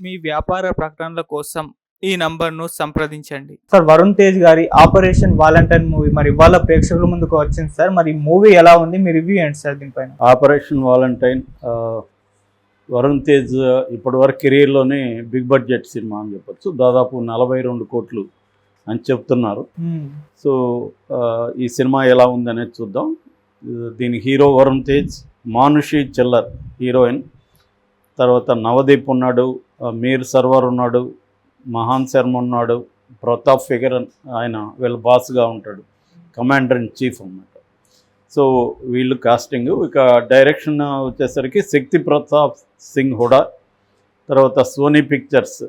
మీ వ్యాపార ప్రకటనల కోసం ఈ నంబర్ను సంప్రదించండి. సార్ వరుణ్ తేజ్ గారి ఆపరేషన్ వాలంటైన్ మూవీ మరి ఇవాళ ప్రేక్షకుల ముందుకు వచ్చింది సార్. మరి మూవీ ఎలా ఉంది? మీ రివ్యూ ఏంటి సార్ దీనిపైన? ఆపరేషన్ వాలంటైన్ వరుణ్ తేజ్ ఇప్పటివరకు కెరీర్లోనే బిగ్ బడ్జెట్ సినిమా అని చెప్పొచ్చు. దాదాపు 42 కోట్లు అని చెప్తున్నారు. సో ఈ సినిమా ఎలా ఉందనేది చూద్దాం. దీని హీరో వరుణ్ తేజ్, మానుషి చిల్లర్ హీరోయిన్, తర్వాత నవదీప్ ఉన్నాడు, మీర్ సర్వర్ ఉన్నాడు, మహాన్ శర్మ ఉన్నాడు, ప్రతాప్ ఫిగర్ ఆయన వీళ్ళ బాస్గా ఉంటాడు, కమాండర్ ఇన్ చీఫ్ అన్నమాట. సో వీళ్ళు కాస్టింగ్. ఇక డైరెక్షన్ వచ్చేసరికి శక్తి ప్రతాప్ సింగ్ హుడా, తర్వాత సోనీ పిక్చర్స్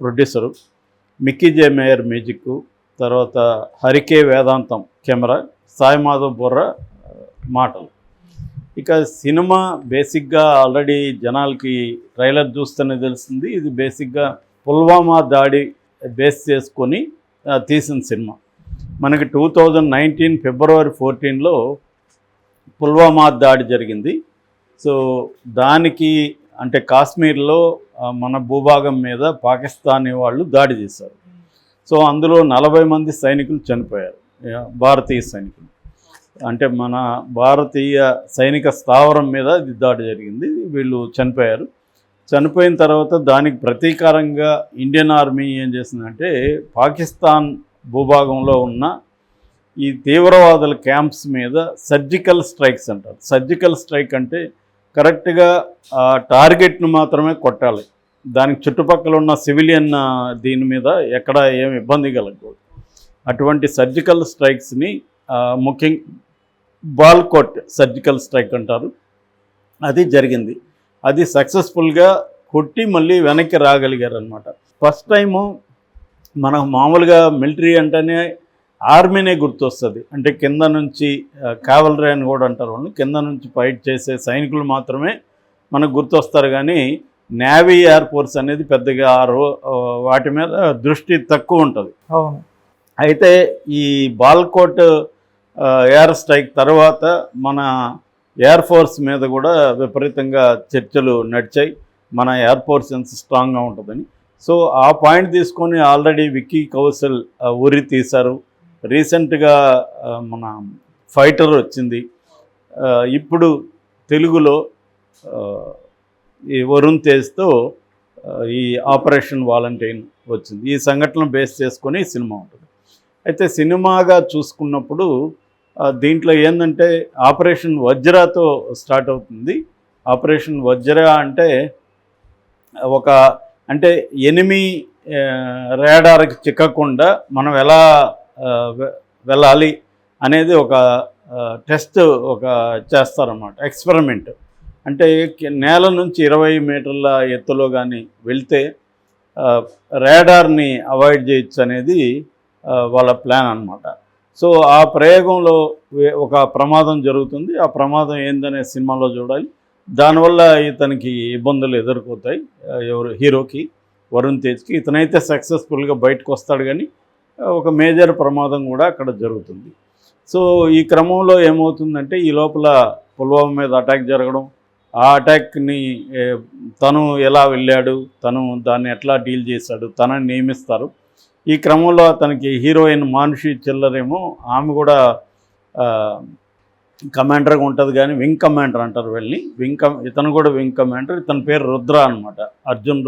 ప్రొడ్యూసరు, మిక్కీ జే మేయర్ మ్యూజిక్, తర్వాత హరికే వేదాంతం కెమెరా, సాయి మాధవ్ బొర్రా మాటలు. ఇక సినిమా బేసిక్గా ఆల్రెడీ జనాలకి ట్రైలర్ చూస్తేనే తెలుస్తుంది. ఇది బేసిక్గా పుల్వామా దాడి బేస్ చేసుకొని తీసిన సినిమా. మనకి 2019 ఫిబ్రవరి 14లో పుల్వామా దాడి జరిగింది. సో దానికి అంటే కాశ్మీర్లో మన భూభాగం మీద పాకిస్తానీ వాళ్ళు దాడి చేశారు. సో అందులో 40 మంది సైనికులు చనిపోయారు, భారతీయ సైనికులు. అంటే మన భారతీయ సైనిక స్థావరం మీద ఇది దాడి జరిగింది, వీళ్ళు చనిపోయారు. చనిపోయిన తర్వాత దానికి ప్రతీకారంగా ఇండియన్ ఆర్మీ ఏం చేసిందంటే పాకిస్తాన్ భూభాగంలో ఉన్న ఈ తీవ్రవాదుల క్యాంప్స్ మీద సర్జికల్ స్ట్రైక్స్ అంటారు. సర్జికల్ స్ట్రైక్ అంటే కరెక్ట్గా టార్గెట్ను మాత్రమే కొట్టాలి, దానికి చుట్టుపక్కల ఉన్న సివిలియన్ దీని మీద ఎక్కడ ఏమి ఇబ్బంది కలగకూడదు. అటువంటి సర్జికల్ స్ట్రైక్స్ని ముఖ్యంగా బాల్కోట్ సర్జికల్ స్ట్రైక్ అంటారు. అది జరిగింది. అది సక్సెస్ఫుల్గా కొట్టి మళ్ళీ వెనక్కి రాగలిగారు అనమాట. ఫస్ట్ టైము మనకు మామూలుగా మిలిటరీ అంటేనే ఆర్మీనే గుర్తొస్తుంది. అంటే కింద నుంచి కావలరీ అని కూడా అంటారు వాళ్ళు, కింద నుంచి ఫైట్ చేసే సైనికులు మాత్రమే మనకు గుర్తొస్తారు. కానీ నేవీ, ఎయిర్ ఫోర్స్ అనేది పెద్దగా వాటి మీద దృష్టి తక్కువ ఉంటుంది. అయితే ఈ బాల్కోట్ ఎయిర్ స్ట్రైక్ తర్వాత మన ఎయిర్ ఫోర్స్ మీద కూడా విపరీతంగా చర్చలు నడిచాయి, మన ఎయిర్ ఫోర్స్ ఎంత స్ట్రాంగ్గా ఉంటుందని. సో ఆ పాయింట్ తీసుకొని ఆల్రెడీ విక్కీ కౌశల్ ఉరి తీశారు. రీసెంట్గా మన ఫైటర్ వచ్చింది. ఇప్పుడు తెలుగులో ఈ వరుణ్ తేజ్తో ఈ ఆపరేషన్ వాలంటైన్ వచ్చింది. ఈ సంఘటన బేస్ చేసుకొని సినిమా ఉంటుంది. అయితే సినిమాగా చూసుకున్నప్పుడు దీంట్లో ఏంటంటే ఆపరేషన్ వజ్రాతో స్టార్ట్ అవుతుంది. ఆపరేషన్ వజ్ర అంటే అంటే ఎనిమి రాడార్కి చిక్కకుండా మనం ఎలా వెళ్ళాలి అనేది ఒక టెస్ట్ చేస్తారన్నమాట, ఎక్స్పెరిమెంట్. అంటే నేల నుంచి 20 మీటర్ల ఎత్తులో కానీ వెళ్తే రాడార్ని అవాయిడ్ చేయొచ్చు అనేది వాళ్ళ ప్లాన్ అన్నమాట. సో ఆ ప్రయోగంలో ఒక ప్రమాదం జరుగుతుంది. ఆ ప్రమాదం ఏందనే సినిమాలో చూడాలి. దానివల్ల ఇతనికి ఇబ్బందులు ఎదుర్కొతాయి, హీరోకి వరుణ్ తేజ్కి. ఇతనైతే సక్సెస్ఫుల్గా బయటకు వస్తాడు, కానీ ఒక మేజర్ ప్రమాదం కూడా అక్కడ జరుగుతుంది. సో ఈ క్రమంలో ఏమవుతుందంటే ఈ లోపల పుల్వామా మీద అటాక్ జరగడం, ఆ అటాక్ని తను ఎలా వెళ్ళాడు, తను దాన్ని ఎట్లా డీల్ చేశాడు, తనని నియమిస్తారు. ఈ క్రమంలో అతనికి హీరోయిన్ మానుషి చిల్లర్ ఏమో ఆమె కూడా కమాండర్గా ఉంటుంది, కానీ వింగ్ కమాండర్ అంటారు వెళ్ళి. ఇతను కూడా వింగ్ కమాండర్. ఇతని పేరు రుద్ర అనమాట, అర్జున్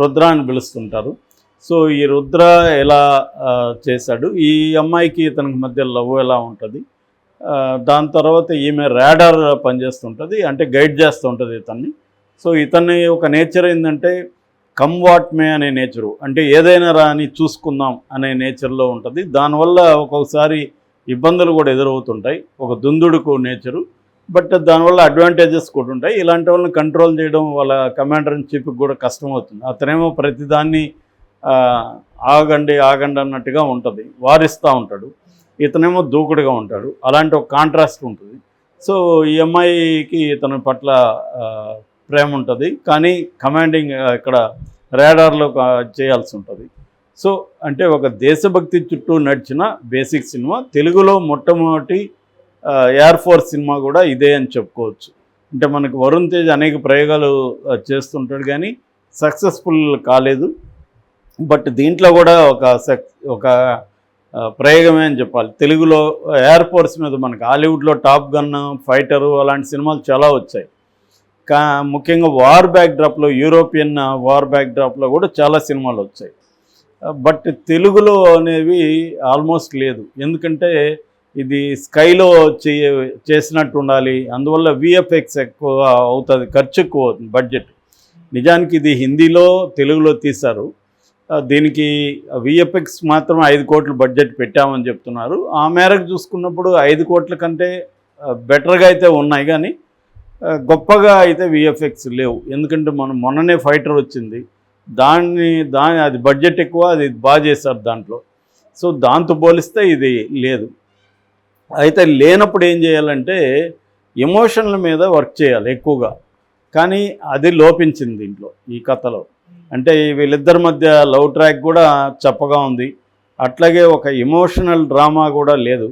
రుద్ర అని పిలుస్తుంటారు. సో ఈ రుద్ర ఎలా చేశాడు, ఈ అమ్మాయికి ఇతనికి మధ్య లవ్ ఎలా ఉంటుంది, దాని తర్వాత ఈమె రాడార్ పనిచేస్తుంటుంది, అంటే గైడ్ చేస్తూ ఉంటుంది ఇతన్ని. సో ఇతన్ని ఒక నేచర్ ఏంటంటే కమ్ వాట్ మే అనే నేచరు, అంటే ఏదైనా రాని చూసుకుందాం అనే నేచర్లో ఉంటుంది. దానివల్ల ఒక్కొక్కసారి ఇబ్బందులు కూడా ఎదురవుతుంటాయి, ఒక దుందుడుకు నేచరు. బట్ దానివల్ల అడ్వాంటేజెస్ కూడా ఉంటాయి. ఇలాంటి వాళ్ళని కంట్రోల్ చేయడం వాళ్ళ కమాండర్ ఇన్ చీఫ్కి కూడా కష్టమవుతుంది. అతనేమో ప్రతిదాన్ని ఆగండి అన్నట్టుగా ఉంటుంది, వారిస్తూ ఉంటాడు. ఇతనేమో దూకుడుగా ఉంటాడు. అలాంటి ఒక కాంట్రాస్ట్ ఉంటుంది. సో ఈ అమ్మాయికి ఇతని పట్ల ప్రేమ ఉంటుంది, కానీ కమాండింగ్ ఇక్కడ రాడార్లో చేయాల్సి ఉంటుంది. సో అంటే ఒక దేశభక్తి చుట్టూ నడిచిన బేసిక్ సినిమా. తెలుగులో మొట్టమొదటి ఎయిర్ ఫోర్స్ సినిమా కూడా ఇదే అని చెప్పుకోవచ్చు. అంటే మనకు వరుణ్ తేజ్ అనేక ప్రయోగాలు చేస్తుంటాడు, కానీ సక్సెస్ఫుల్ కాలేదు. బట్ దీంట్లో కూడా ఒక ప్రయోగమే అని చెప్పాలి. తెలుగులో ఎయిర్ ఫోర్స్ మీద మనకి హాలీవుడ్లో టాప్ గన్, ఫైటరు అలాంటి సినిమాలు చాలా వచ్చాయి. ముఖ్యంగా వార్ బ్యాక్డ్రాప్లో, యూరోపియన్ వార్ బ్యాక్డ్రాప్లో కూడా చాలా సినిమాలు వచ్చాయి. బట్ తెలుగులో అనేవి ఆల్మోస్ట్ లేదు. ఎందుకంటే ఇది స్కైలో చేసినట్టు ఉండాలి. అందువల్ల విఎఫ్ఎక్స్ ఎక్కువ అవుతుంది, ఖర్చు ఎక్కువ అవుతుంది, బడ్జెట్. నిజానికి ఇది హిందీలో తెలుగులో తీశారు. దీనికి విఎఫ్ఎక్స్ మాత్రం 5 కోట్ల బడ్జెట్ పెట్టామని చెప్తున్నారు. ఆ మేరకు చూసుకున్నప్పుడు 5 కోట్ల కంటే బెటర్గా అయితే ఉన్నాయి, కానీ గొప్పగా అయితే విఎఫ్ఎక్స్ లేవు. ఎందుకంటే మనం మొన్ననే ఫైటర్ వచ్చింది, అది బడ్జెట్ ఎక్కువ, అది బాగా చేశారు దాంట్లో. సో దాంతో పోలిస్తే ఇది లేదు. అయితే లేనప్పుడు ఏం చేయాలంటే ఎమోషన్ల మీద వర్క్ చేయాలి ఎక్కువగా, కానీ అది లోపించింది దీంట్లో ఈ కథలో. అంటే వీళ్ళిద్దరి మధ్య లవ్ ట్రాక్ కూడా చప్పగా ఉంది. అట్లాగే ఒక ఎమోషనల్ డ్రామా కూడా లేదు.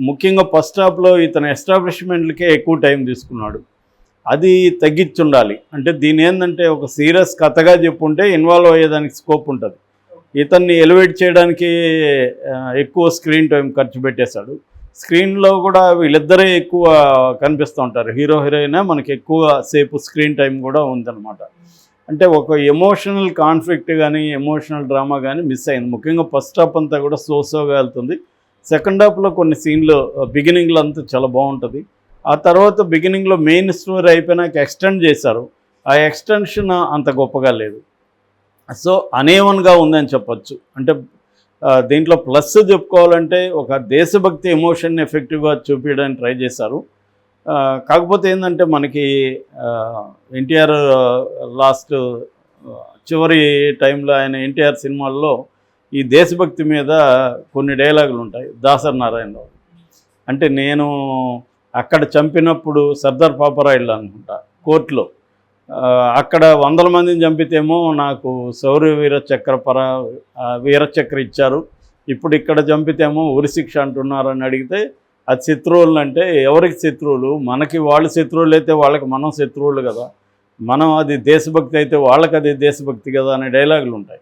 ముఖ్యంగా ఫస్ట్ హాఫ్లో ఇతను ఎస్టాబ్లిష్మెంట్లకే ఎక్కువ టైం తీసుకున్నాడు. అది తగ్గించుండాలి. అంటే దీని ఏంటంటే ఒక సీరియస్ కథగా చెప్పుంటే ఇన్వాల్వ్ అయ్యేదానికి స్కోప్ ఉంటుంది. ఇతన్ని ఎలివేట్ చేయడానికి ఎక్కువ స్క్రీన్ టైం ఖర్చు పెట్టేశాడు. స్క్రీన్లో కూడా వీళ్ళిద్దరే ఎక్కువ కనిపిస్తూ ఉంటారు. హీరో హీరోయిన్ మనకి ఎక్కువ సేపు స్క్రీన్ టైం కూడా ఉందన్నమాట. అంటే ఒక ఎమోషనల్ కాన్ఫ్లిక్ట్ కానీ ఎమోషనల్ డ్రామా కానీ మిస్ అయింది. ముఖ్యంగా ఫస్ట్ హాఫ్ అంతా కూడా సోగా వెళ్తుంది. సెకండ్ హాఫ్లో కొన్ని సీన్లు బిగినింగ్లో అంతా చాలా బాగుంటుంది. ఆ తర్వాత బిగినింగ్లో మెయిన్ స్టోరీ అయిపోయినాక ఎక్స్టెండ్ చేశారు. ఆ ఎక్స్టెన్షన్ అంత గొప్పగా లేదు. సో అనేవన్గా ఉందని చెప్పచ్చు. అంటే దీంట్లో ప్లస్ చెప్పుకోవాలంటే ఒక దేశభక్తి ఎమోషన్ ఎఫెక్టివ్గా చూపించడానికి ట్రై చేశారు. కాకపోతే ఏంటంటే మనకి ఎన్టీఆర్ లాస్ట్ చివరి టైంలో ఆయన ఎన్టీఆర్ సినిమాల్లో ఈ దేశభక్తి మీద కొన్ని డైలాగులు ఉంటాయి దాసరి నారాయణరావు. అంటే నేను అక్కడ చంపినప్పుడు సర్దార్ పాపరాయుడు అనుకుంటా కోర్టులో, అక్కడ 100 మందిని చంపితేమో నాకు శౌర్య వీరచక్ర ఇచ్చారు, ఇప్పుడు ఇక్కడ చంపితేమో ఉరిశిక్ష అంటున్నారని అడిగితే అది శత్రువులు అంటే ఎవరికి శత్రువులు? మనకి వాళ్ళు శత్రువులు అయితే వాళ్ళకి మనం శత్రువులు కదా, మనం అది దేశభక్తి అయితే వాళ్ళకి అది దేశభక్తి కదా అనే డైలాగులు ఉంటాయి.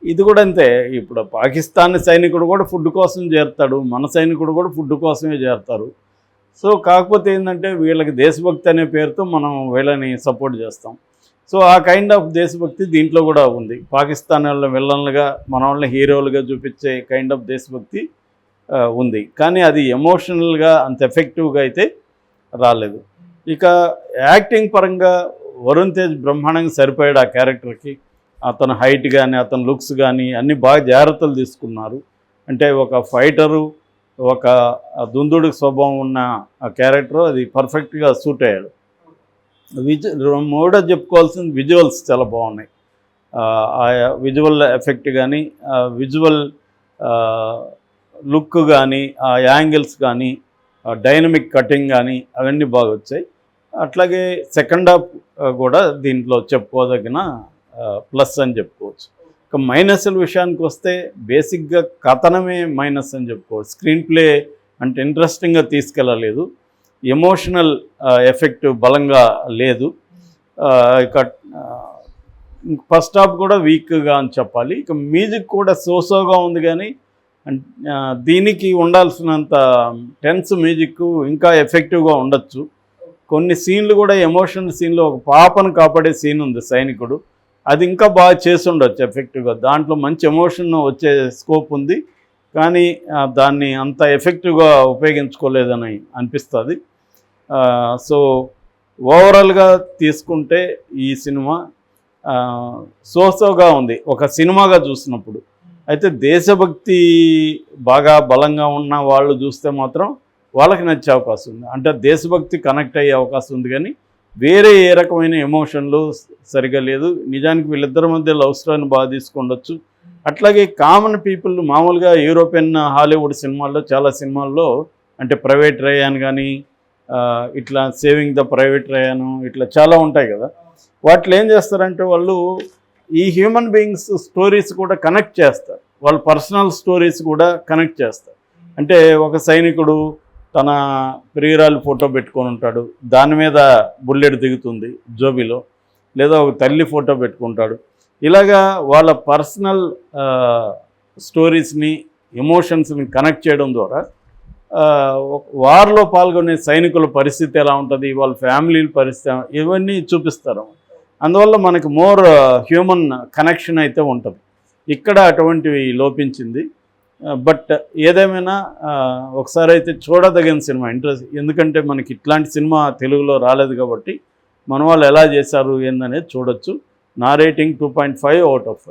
ఇది కూడా అంతే. ఇప్పుడు పాకిస్తాన్ సైనికుడు కూడా ఫుడ్ కోసం చేరుతాడు, మన సైనికుడు కూడా ఫుడ్ కోసమే చేరుతారు. సో కాకపోతే ఏంటంటే వీళ్ళకి దేశభక్తి అనే పేరుతో మనం వీళ్ళని సపోర్ట్ చేస్తాం. సో ఆ కైండ్ ఆఫ్ దేశభక్తి దీంట్లో కూడా ఉంది. పాకిస్తాన్ వాళ్ళ విలన్లుగా మన వాళ్ళని హీరోలుగా చూపించే కైండ్ ఆఫ్ దేశభక్తి ఉంది, కానీ అది ఎమోషనల్గా అంత ఎఫెక్టివ్గా అయితే రాలేదు. ఇక యాక్టింగ్ పరంగా వరుణ్ తేజ్ బ్రహ్మాండంగా సరిపోయాడు ఆ క్యారెక్టర్కి. అతను హైట్ కానీ అతని లుక్స్ కానీ అన్నీ బాగా జాగ్రత్తలు తీసుకున్నారు. అంటే ఒక ఫైటరు, ఒక దుందుడు స్వభావం ఉన్న ఆ క్యారెక్టర్ అది పర్ఫెక్ట్గా సూట్ అయ్యాడు. మూడో చెప్పుకోవాల్సిన విజువల్స్ చాలా బాగున్నాయి. ఆ విజువల్ ఎఫెక్ట్ కానీ విజువల్ లుక్ కానీ ఆ యాంగిల్స్ కానీ డైనమిక్ కటింగ్ కానీ అవన్నీ బాగా వచ్చాయి. అట్లాగే సెకండ్ హాఫ్ కూడా దీంట్లో చెప్పుకోదగిన ప్లస్ అని చెప్పుకోవచ్చు. ఇక మైనస్ల విషయానికి వస్తే బేసిక్గా కథనమే మైనస్ అని చెప్పుకోవచ్చు. స్క్రీన్ ప్లే అంటే ఇంట్రెస్టింగ్గా తీసుకెళ్ళలేదు, ఎమోషనల్ ఎఫెక్ట్ బలంగా లేదు. ఇక ఫస్ట్ హాఫ్ కూడా వీక్గా అని చెప్పాలి. ఇక మ్యూజిక్ కూడా సోగా ఉంది, కానీ దీనికి ఉండాల్సినంత టెన్స్ మ్యూజిక్ ఇంకా ఎఫెక్టివ్గా ఉండొచ్చు. కొన్ని సీన్లు కూడా ఎమోషనల్ సీన్లు, ఒక పాపను కాపాడే సీన్ ఉంది సైనికుడు, అది ఇంకా బాగా చేసి ఉండొచ్చు ఎఫెక్టివ్గా. దాంట్లో మంచి ఎమోషన్ వచ్చే స్కోప్ ఉంది, కానీ దాన్ని అంత ఎఫెక్టివ్గా ఉపయోగించుకోలేదని అనిపిస్తుంది. సో ఓవరాల్గా తీసుకుంటే ఈ సినిమా సోగా ఉంది ఒక సినిమాగా చూసినప్పుడు. అయితే దేశభక్తి బాగా బలంగా ఉన్న వాళ్ళు చూస్తే మాత్రం వాళ్ళకి నచ్చే అవకాశం ఉంది. అంటే దేశభక్తి కనెక్ట్ అయ్యే అవకాశం ఉంది, కానీ వేరే ఏ రకమైన ఎమోషన్లు సరిగా లేదు. నిజానికి వీళ్ళిద్దరి మధ్య లవ్ స్టోరీని బాగా తీసుకుండొచ్చు. అట్లాగే కామన్ పీపుల్ మామూలుగా యూరోపియన్ హాలీవుడ్ సినిమాల్లో చాలా సినిమాల్లో అంటే ప్రైవేట్ రయాన్ కానీ ఇట్లా సేవింగ్ ద ప్రైవేట్ రయాన్ ఇట్లా చాలా ఉంటాయి కదా, వాటిలో ఏం చేస్తారంటే వాళ్ళు ఈ హ్యూమన్ బీయింగ్స్ స్టోరీస్ కూడా కనెక్ట్ చేస్తారు, వాళ్ళ పర్సనల్ స్టోరీస్ కూడా కనెక్ట్ చేస్తారు. అంటే ఒక సైనికుడు తన ప్రియురాలు ఫోటో పెట్టుకొని ఉంటాడు, దాని మీద బుల్లెట్ దిగుతుంది జోబీలో. లేదా ఒక తల్లి ఫోటో పెట్టుకుంటాడు. ఇలాగా వాళ్ళ పర్సనల్ స్టోరీస్ని, ఎమోషన్స్ని కనెక్ట్ చేయడం ద్వారా వార్లో పాల్గొనే సైనికుల పరిస్థితి ఎలా ఉంటుంది, వాళ్ళ ఫ్యామిలీల పరిస్థితి ఇవన్నీ చూపిస్తారు. అందువల్ల మనకు మోర్ హ్యూమన్ కనెక్షన్ అయితే ఉంటుంది. ఇక్కడ అటువంటివి లోపించింది. బట్ ఏదేమైనా ఒకసారి అయితే చూడదగిన సినిమా. ఎందుకంటే మనకి ఇట్లాంటి సినిమా తెలుగులో రాలేదు కాబట్టి మన వాళ్ళు ఎలా చేశారు ఏందనేది చూడొచ్చు. నా రేటింగ్ 2.5 out of 5.